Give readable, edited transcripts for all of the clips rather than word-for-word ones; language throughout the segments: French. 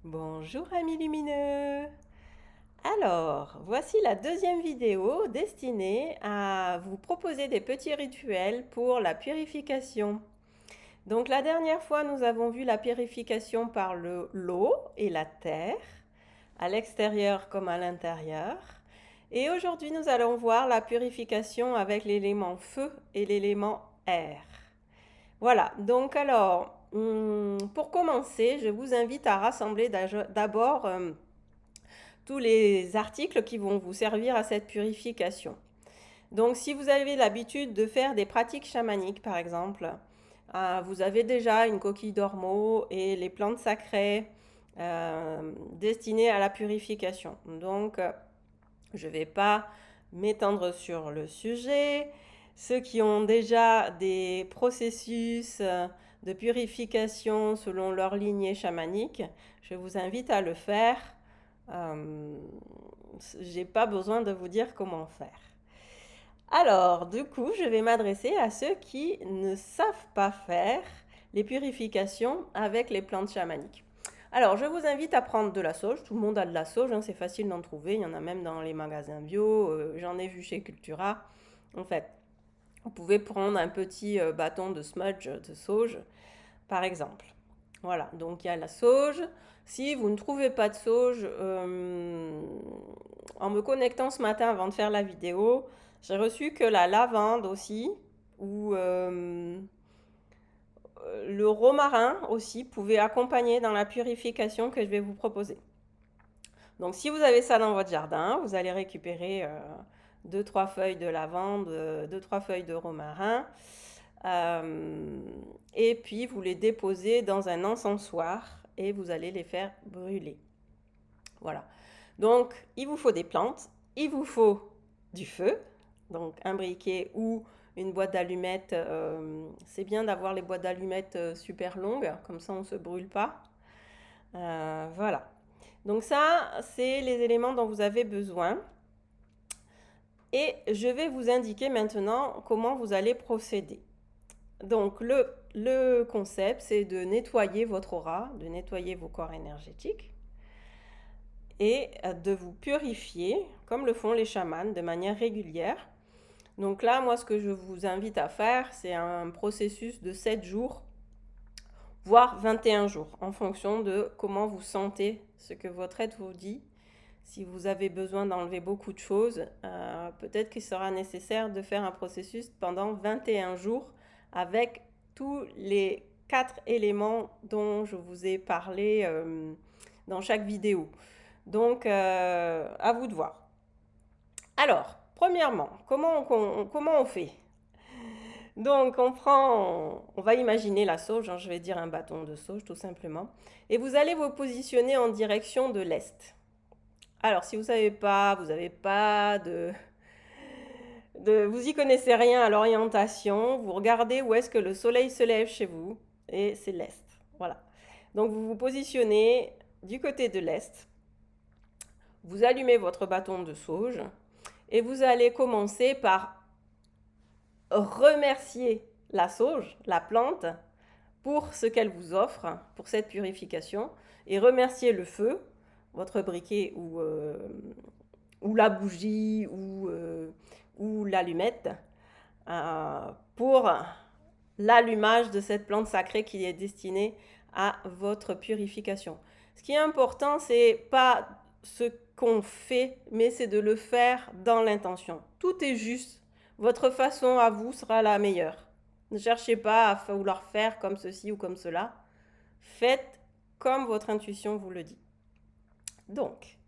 Bonjour amis lumineux. Alors, voici la deuxième vidéo destinée à vous proposer des petits rituels pour la purification. Donc la dernière fois, nous avons vu la purification par l'eau et la terre, à l'extérieur comme à l'intérieur. Et aujourd'hui, nous allons voir la purification avec l'élément feu et l'élément air. Voilà, donc alors, pour commencer, je vous invite à rassembler d'abord tous les articles qui vont vous servir à cette purification. Donc si vous avez l'habitude de faire des pratiques chamaniques par exemple, vous avez déjà une coquille d'ormeau et les plantes sacrées destinées à la purification. Donc je ne vais pas m'étendre sur le sujet. Ceux qui ont déjà des processus de purification selon leur lignée chamanique, je vous invite à le faire. J'ai pas besoin de vous dire comment faire. Alors, du coup, je vais m'adresser à ceux qui ne savent pas faire les purifications avec les plantes chamaniques. Alors, je vous invite à prendre de la sauge. Tout le monde a de la sauge, hein, c'est facile d'en trouver. Il y en a même dans les magasins bio. J'en ai vu chez Cultura. En fait, vous pouvez prendre un petit bâton de smudge de sauge, par exemple. Voilà, donc il y a la sauge. Si vous ne trouvez pas de sauge, en me connectant ce matin avant de faire la vidéo, j'ai reçu que la lavande aussi, ou le romarin aussi pouvait accompagner dans la purification que je vais vous proposer. Donc si vous avez ça dans votre jardin, vous allez récupérer 2-3 feuilles de lavande, 2-3 feuilles de romarin, et puis vous les déposez dans un encensoir et vous allez les faire brûler. Voilà. Donc il vous faut des plantes, il vous faut du feu, donc un briquet ou une boîte d'allumettes. C'est bien d'avoir les boîtes d'allumettes super longues, comme ça on ne se brûle pas. Voilà. Donc ça, c'est les éléments dont vous avez besoin. Et je vais vous indiquer maintenant comment vous allez procéder. Donc le concept, c'est de nettoyer votre aura, de nettoyer vos corps énergétiques et de vous purifier, comme le font les chamans, de manière régulière. Donc là, moi, ce que je vous invite à faire, c'est un processus de 7 jours, voire 21 jours, en fonction de comment vous sentez, ce que votre être vous dit. Si vous avez besoin d'enlever beaucoup de choses, peut-être qu'il sera nécessaire de faire un processus pendant 21 jours avec tous les 4 éléments dont je vous ai parlé dans chaque vidéo. Donc, à vous de voir. Alors, premièrement, comment on fait? Donc, on va imaginer la sauge, hein, je vais dire un bâton de sauge tout simplement, et vous allez vous positionner en direction de l'est. Alors, si vous n'avez pas vous y connaissez rien à l'orientation, vous regardez où est-ce que le soleil se lève chez vous, et c'est l'est. Voilà. Donc, vous vous positionnez du côté de l'est, vous allumez votre bâton de sauge, et vous allez commencer par remercier la sauge, la plante, pour ce qu'elle vous offre, pour cette purification, et remercier le feu, votre briquet ou la bougie ou l'allumette, pour l'allumage de cette plante sacrée qui est destinée à votre purification. Ce qui est important, c'est pas ce qu'on fait, mais c'est de le faire dans l'intention. Tout est juste. Votre façon à vous sera la meilleure. Ne cherchez pas à vouloir faire comme ceci ou comme cela. Faites comme votre intuition vous le dit. Donc,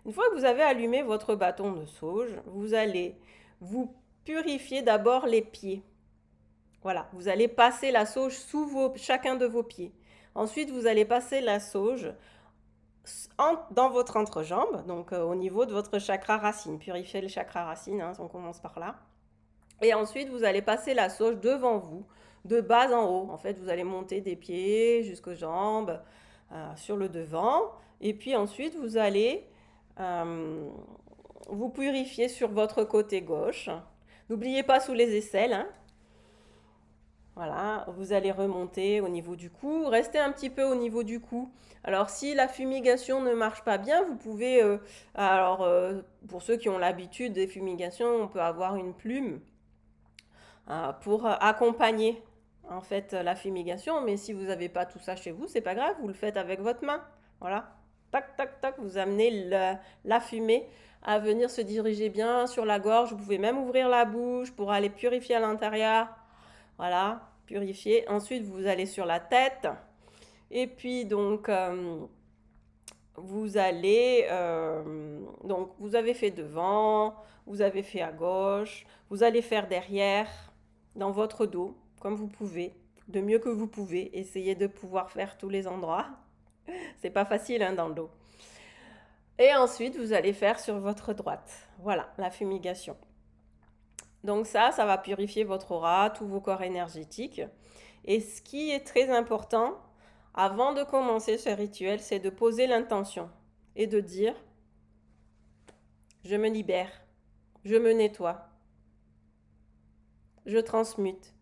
une fois que vous avez allumé votre bâton de sauge, vous allez vous purifier d'abord les pieds. Voilà, vous allez passer la sauge sous chacun de vos pieds. Ensuite, vous allez passer la sauge dans votre entrejambe, donc au niveau de votre chakra racine. Purifier le chakra racine, hein, on commence par là. Et ensuite, vous allez passer la sauge devant vous, de bas en haut. En fait, vous allez monter des pieds jusqu'aux jambes, sur le devant. Et puis ensuite, vous allez vous purifier sur votre côté gauche. N'oubliez pas sous les aisselles, hein. Voilà, vous allez remonter au niveau du cou, restez un petit peu au niveau du cou. Alors si la fumigation ne marche pas bien, vous pouvez, pour ceux qui ont l'habitude des fumigations, on peut avoir une plume pour accompagner en fait la fumigation. Mais si vous n'avez pas tout ça chez vous, c'est pas grave, vous le faites avec votre main. Voilà, tac, tac, tac, vous amenez la fumée à venir se diriger bien sur la gorge. Vous pouvez même ouvrir la bouche pour aller purifier à l'intérieur. Voilà, purifier. Ensuite, vous allez sur la tête. Et puis, donc, vous allez... donc, vous avez fait devant, vous avez fait à gauche, vous allez faire derrière, dans votre dos, comme vous pouvez, de mieux que vous pouvez. Essayez de pouvoir faire tous les endroits. C'est pas facile, hein, dans le dos. Et ensuite, vous allez faire sur votre droite. Voilà, la fumigation. Donc ça va purifier votre aura, tous vos corps énergétiques. Et ce qui est très important, avant de commencer ce rituel, c'est de poser l'intention et de dire, je me libère, je me nettoie, je transmute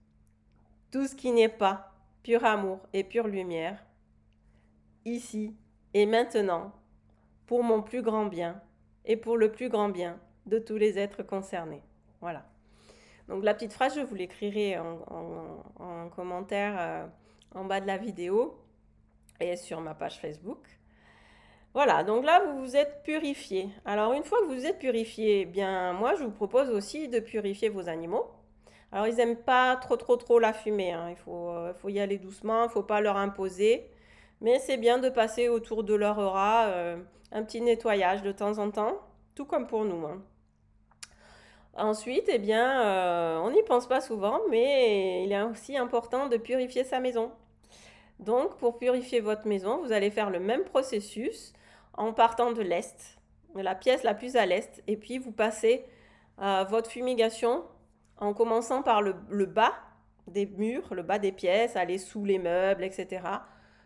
tout ce qui n'est pas pur amour et pure lumière, ici et maintenant, pour mon plus grand bien et pour le plus grand bien de tous les êtres concernés. Voilà. Donc la petite phrase, je vous l'écrirai en commentaire en bas de la vidéo et sur ma page Facebook. Voilà, donc là, vous vous êtes purifié. Alors, une fois que vous êtes purifié, eh bien, moi, je vous propose aussi de purifier vos animaux. Alors, ils n'aiment pas trop la fumée, hein. Il faut y aller doucement, il ne faut pas leur imposer. Mais c'est bien de passer autour de leur aura un petit nettoyage de temps en temps, tout comme pour nous, hein. Ensuite, eh bien, on n'y pense pas souvent, mais il est aussi important de purifier sa maison. Donc, pour purifier votre maison, vous allez faire le même processus en partant de l'est, de la pièce la plus à l'est, et puis vous passez votre fumigation en commençant par le bas des murs, le bas des pièces, aller sous les meubles, etc.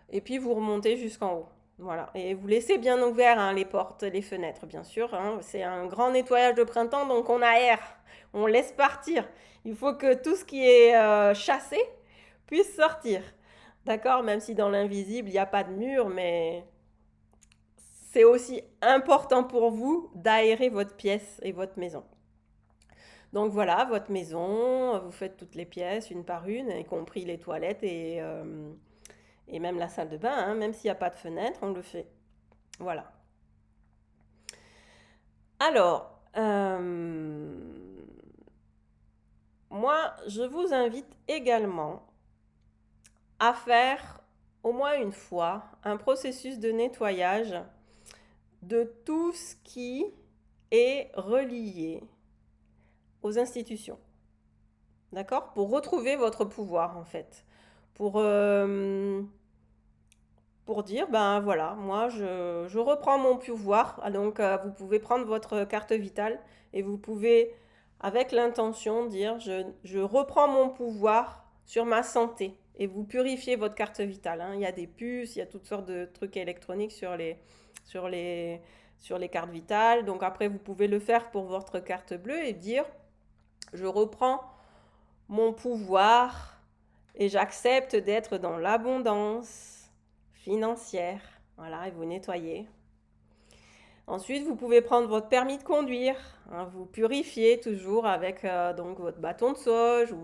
Et puis vous remontez jusqu'en haut. Voilà. Et vous laissez bien ouvert, hein, les portes, les fenêtres, bien sûr, hein. C'est un grand nettoyage de printemps, donc on aère, on laisse partir. Il faut que tout ce qui est chassé puisse sortir. D'accord? Même si dans l'invisible, il n'y a pas de mur, mais c'est aussi important pour vous d'aérer votre pièce et votre maison. Donc voilà, votre maison, vous faites toutes les pièces une par une, y compris les toilettes et même la salle de bain, hein. Même s'il n'y a pas de fenêtre, on le fait. Voilà. Alors, moi, je vous invite également à faire au moins une fois un processus de nettoyage de tout ce qui est relié aux institutions. D'accord? Pour retrouver votre pouvoir, en fait. Pour dire, ben voilà, moi je reprends mon pouvoir. Donc vous pouvez prendre votre carte vitale et vous pouvez, avec l'intention, dire je reprends mon pouvoir sur ma santé. Et vous purifiez votre carte vitale, hein. Il y a des puces, il y a toutes sortes de trucs électroniques sur les cartes vitales. Donc après, vous pouvez le faire pour votre carte bleue et dire je reprends mon pouvoir et j'accepte d'être dans l'abondance financière. Voilà, et vous nettoyez. Ensuite, vous pouvez prendre votre permis de conduire, hein, vous purifiez toujours avec donc votre bâton de sauge ou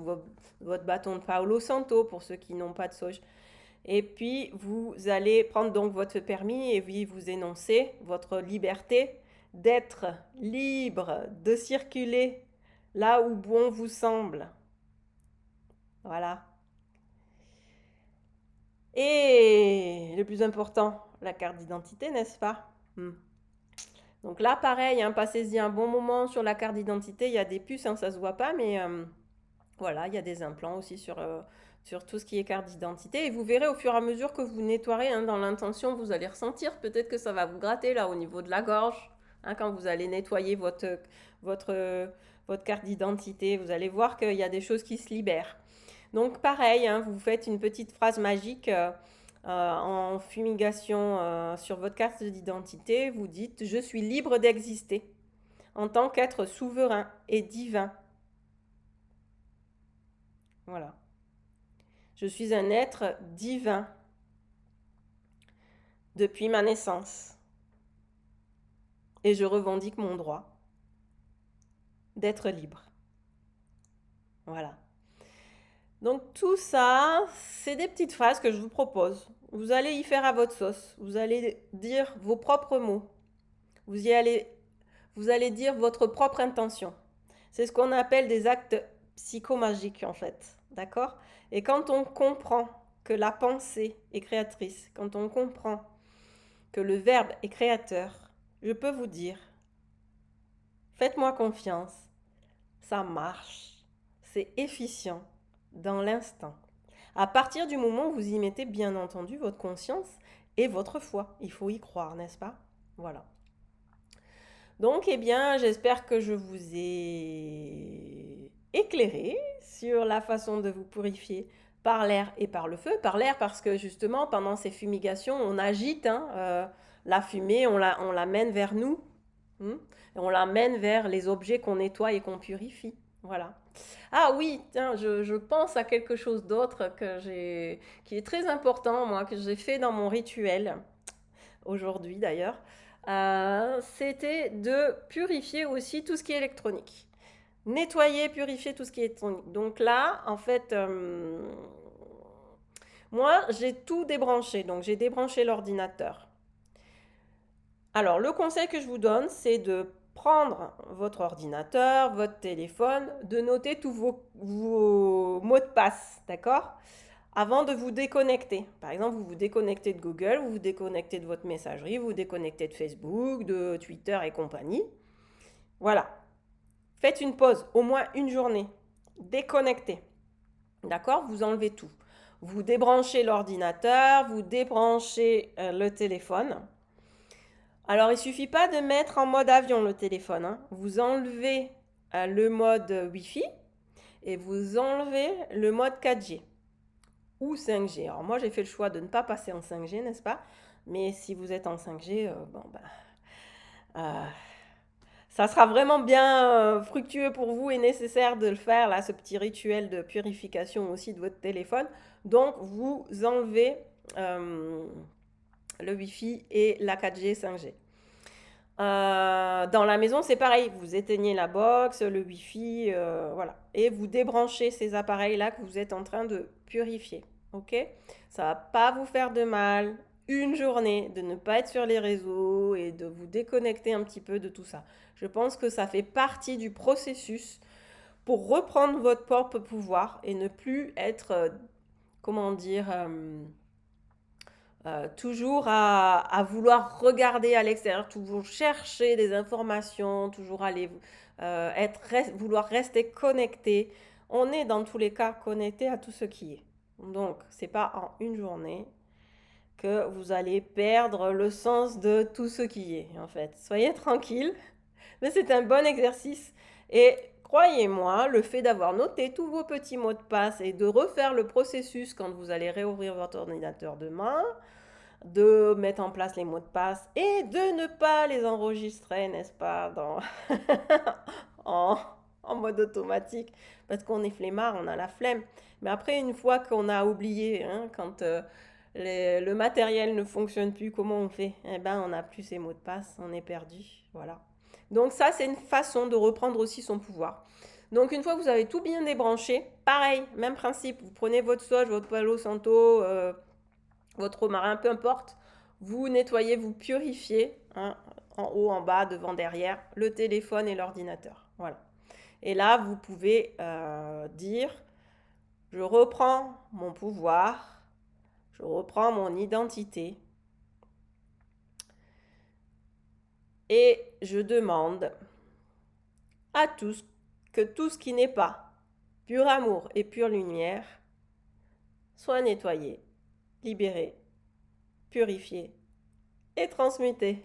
votre bâton de Paolo Santo pour ceux qui n'ont pas de sauge. Et puis, vous allez prendre donc votre permis et vous énoncez votre liberté d'être libre, de circuler là où bon vous semble. Voilà. Et le plus important, la carte d'identité, n'est-ce pas? Donc là, pareil, hein, passez-y un bon moment sur la carte d'identité. Il y a des puces, hein, ça se voit pas, mais voilà, il y a des implants aussi sur tout ce qui est carte d'identité. Et vous verrez au fur et à mesure que vous nettoierez, hein, dans l'intention, vous allez ressentir peut-être que ça va vous gratter là au niveau de la gorge, hein, quand vous allez nettoyer votre carte d'identité. Vous allez voir qu'il y a des choses qui se libèrent. Donc pareil, hein, vous faites une petite phrase magique en fumigation sur votre carte d'identité. Vous dites « Je suis libre d'exister en tant qu'être souverain et divin ». Voilà. Je suis un être divin depuis ma naissance. Et je revendique mon droit d'être libre. Voilà. Donc tout ça, c'est des petites phrases que je vous propose. Vous allez y faire à votre sauce. Vous allez dire vos propres mots. Vous allez dire votre propre intention. C'est ce qu'on appelle des actes psychomagiques en fait. D'accord? Et quand on comprend que la pensée est créatrice, quand on comprend que le verbe est créateur, je peux vous dire, faites-moi confiance, ça marche, c'est efficient dans l'instant. À partir du moment où vous y mettez bien entendu votre conscience et votre foi, il faut y croire, n'est-ce pas? Voilà. Donc, eh bien, j'espère que je vous ai éclairé sur la façon de vous purifier par l'air et par le feu. Par l'air parce que justement, pendant ces fumigations, on agite la fumée, on l'amène vers nous, et on l'amène vers les objets qu'on nettoie et qu'on purifie. Voilà. Ah oui, tiens, je pense à quelque chose d'autre qui est très important, moi, que j'ai fait dans mon rituel aujourd'hui d'ailleurs, c'était de purifier aussi tout ce qui est électronique. Nettoyer, purifier tout ce qui est électronique. Donc là, en fait, moi, j'ai tout débranché. Donc j'ai débranché l'ordinateur. Alors, le conseil que je vous donne, c'est de prendre votre ordinateur, votre téléphone, de noter tous vos mots de passe, d'accord? Avant de vous déconnecter. Par exemple, vous vous déconnectez de Google, vous vous déconnectez de votre messagerie, vous vous déconnectez de Facebook, de Twitter et compagnie. Voilà. Faites une pause, au moins une journée. Déconnectez. D'accord? Vous enlevez tout. Vous débranchez l'ordinateur, vous débranchez le téléphone. Alors, il ne suffit pas de mettre en mode avion le téléphone, hein. Vous enlevez le mode Wi-Fi et vous enlevez le mode 4G. Ou 5G. Alors moi j'ai fait le choix de ne pas passer en 5G, n'est-ce pas? Mais si vous êtes en 5G, ça sera vraiment bien fructueux pour vous et nécessaire de le faire, là, ce petit rituel de purification aussi de votre téléphone. Donc vous enlevez le Wi-Fi et la 4G, 5G. Dans la maison, c'est pareil. Vous éteignez la box, le Wi-Fi, voilà. Et vous débranchez ces appareils-là que vous êtes en train de purifier. Ok? Ça va pas vous faire de mal une journée de ne pas être sur les réseaux et de vous déconnecter un petit peu de tout ça. Je pense que ça fait partie du processus pour reprendre votre propre pouvoir et ne plus être, comment dire, toujours à vouloir regarder à l'extérieur, toujours chercher des informations, toujours aller vouloir rester connecté. On est dans tous les cas connecté à tout ce qui est. Donc, c'est pas en une journée que vous allez perdre le sens de tout ce qui est, en fait. Soyez tranquille, mais c'est un bon exercice. Et croyez-moi, le fait d'avoir noté tous vos petits mots de passe et de refaire le processus quand vous allez réouvrir votre ordinateur demain, de mettre en place les mots de passe et de ne pas les enregistrer, n'est-ce pas, en, en mode automatique, parce qu'on est flemmard, on a la flemme. Mais après, une fois qu'on a oublié, hein, quand le matériel ne fonctionne plus, comment on fait? Eh ben, on n'a plus ses mots de passe, on est perdu, voilà. Donc ça, c'est une façon de reprendre aussi son pouvoir. Donc une fois que vous avez tout bien débranché, pareil, même principe, vous prenez votre sauge, votre palo santo, votre romarin, peu importe, vous nettoyez, vous purifiez, hein, en haut, en bas, devant, derrière, le téléphone et l'ordinateur. Voilà. Et là, vous pouvez dire, je reprends mon pouvoir, je reprends mon identité et je demande à tous que tout ce qui n'est pas pur amour et pure lumière soit nettoyé, libéré, purifié et transmuté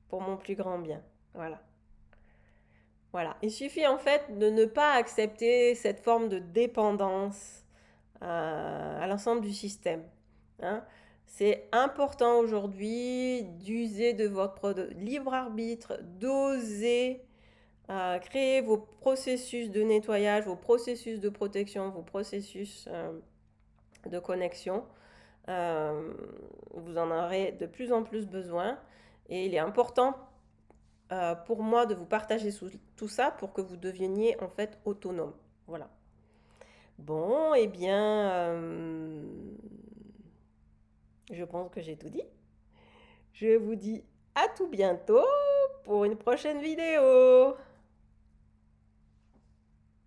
pour mon plus grand bien. Voilà. Voilà. Il suffit en fait de ne pas accepter cette forme de dépendance à l'ensemble du système, hein. C'est important aujourd'hui d'user de votre libre arbitre, d'oser créer vos processus de nettoyage, vos processus de protection, vos processus de connexion. Vous en aurez de plus en plus besoin et il est important pour moi de vous partager tout ça pour que vous deveniez en fait autonome. Voilà. Bon, eh bien, je pense que j'ai tout dit. Je vous dis à tout bientôt pour une prochaine vidéo.